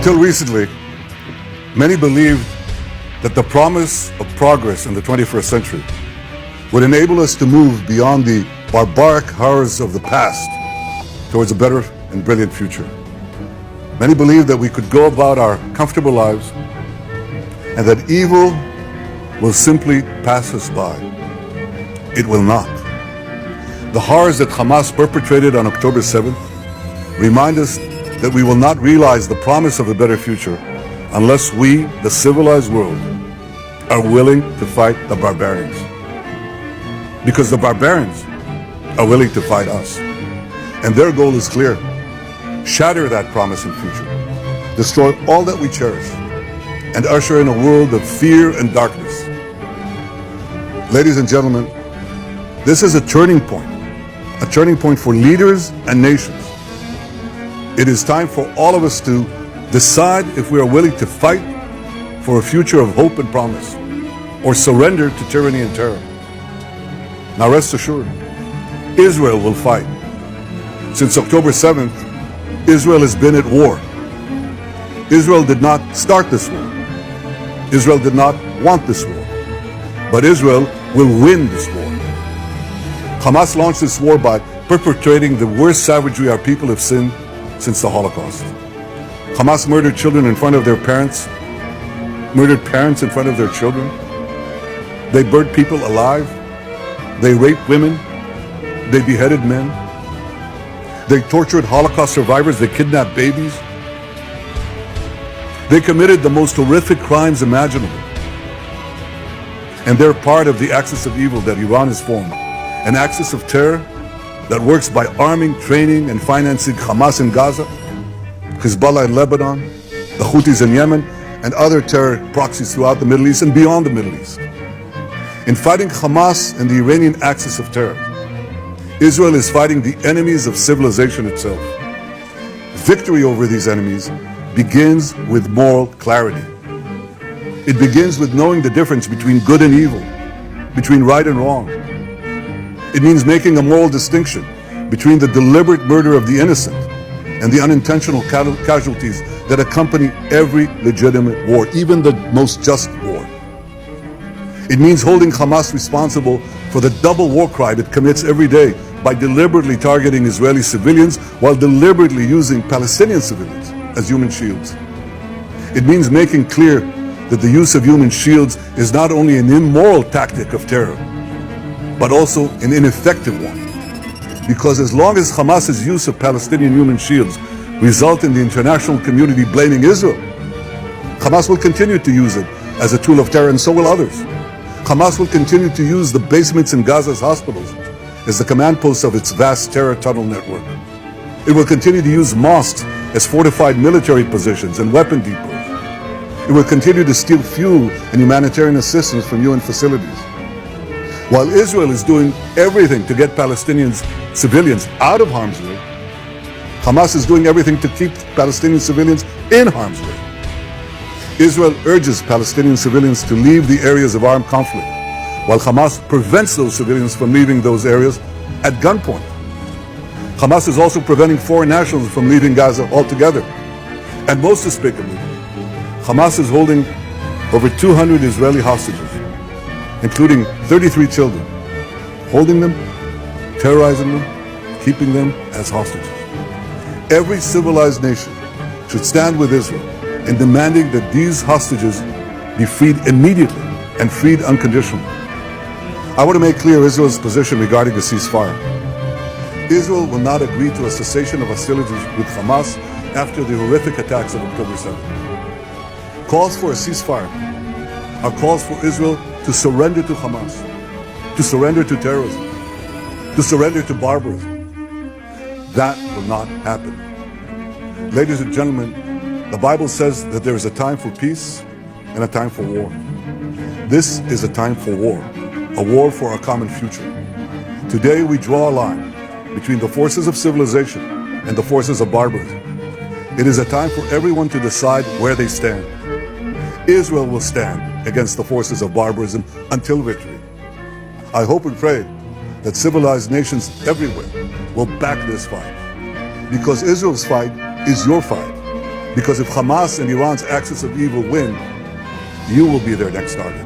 Until recently, many believed that the promise of progress in the 21st century would enable us to move beyond the barbaric horrors of the past towards a better and brilliant future. Many believed that we could go about our comfortable lives and that evil will simply pass us by. It will not. The horrors that Hamas perpetrated on October 7th remind us that we will not realize the promise of a better future unless we, the civilized world, are willing to fight the barbarians. Because the barbarians are willing to fight us. And their goal is clear. Shatter that promise and future. Destroy all that we cherish and usher in a world of fear and darkness. Ladies and gentlemen, this is a turning point for leaders and nations. It is time for all of us to decide if we are willing to fight for a future of hope and promise, or surrender to tyranny and terror. Now rest assured, Israel will fight. Since October 7th, Israel has been at war. Israel did not start this war. Israel did not want this war. But Israel will win this war. Hamas launched this war by perpetrating the worst savagery our people have seen since the Holocaust. Hamas murdered children in front of their parents, murdered parents in front of their children. They burned people alive. They raped women. They beheaded men. They tortured Holocaust survivors. They kidnapped babies. They committed the most horrific crimes imaginable. And they're part of the axis of evil that Iran has formed, an axis of terror that works by arming, training, and financing Hamas in Gaza, Hezbollah in Lebanon, the Houthis in Yemen, and other terror proxies throughout the Middle East and beyond the Middle East. In fighting Hamas and the Iranian axis of terror, Israel is fighting the enemies of civilization itself. Victory over these enemies begins with moral clarity. It begins with knowing the difference between good and evil, between right and wrong. It means making a moral distinction between the deliberate murder of the innocent and the unintentional casualties that accompany every legitimate war, even the most just war. It means holding Hamas responsible for the double war crime it commits every day by deliberately targeting Israeli civilians while deliberately using Palestinian civilians as human shields. It means making clear that the use of human shields is not only an immoral tactic of terror, but also an ineffective one. Because as long as Hamas's use of Palestinian human shields result in the international community blaming Israel, Hamas will continue to use it as a tool of terror, and so will others. Hamas will continue to use the basements in Gaza's hospitals as the command posts of its vast terror tunnel network. It will continue to use mosques as fortified military positions and weapon depots. It will continue to steal fuel and humanitarian assistance from UN facilities. While Israel is doing everything to get Palestinians, civilians, out of harm's way, Hamas is doing everything to keep Palestinian civilians in harm's way. Israel urges Palestinian civilians to leave the areas of armed conflict, while Hamas prevents those civilians from leaving those areas at gunpoint. Hamas is also preventing foreign nationals from leaving Gaza altogether. And most despicably, Hamas is holding over 200 Israeli hostages, including 33 children, holding them, terrorizing them, keeping them as hostages. Every civilized nation should stand with Israel in demanding that these hostages be freed immediately and freed unconditionally. I want to make clear Israel's position regarding a ceasefire. Israel will not agree to a cessation of hostilities with Hamas after the horrific attacks of October 7th. Calls for a ceasefire are calls for Israel to surrender to Hamas, to surrender to terrorism, to surrender to barbarism. That will not happen. Ladies and gentlemen, the Bible says that there is a time for peace and a time for war. This is a time for war, a war for our common future. Today we draw a line between the forces of civilization and the forces of barbarism. It is a time for everyone to decide where they stand. Israel will stand against the forces of barbarism until victory. I hope and pray that civilized nations everywhere will back this fight, because Israel's fight is your fight. Because if Hamas and Iran's axis of evil win, you will be their next target.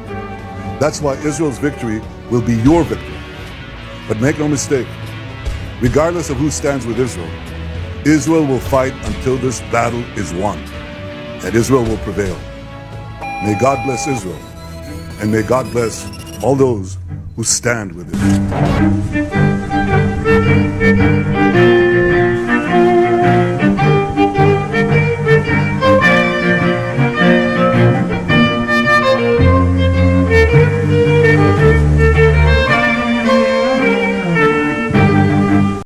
That's why Israel's victory will be your victory. But make no mistake, regardless of who stands with Israel, Israel will fight until this battle is won, and Israel will prevail. May God bless Israel, and may God bless all those who stand with Israel.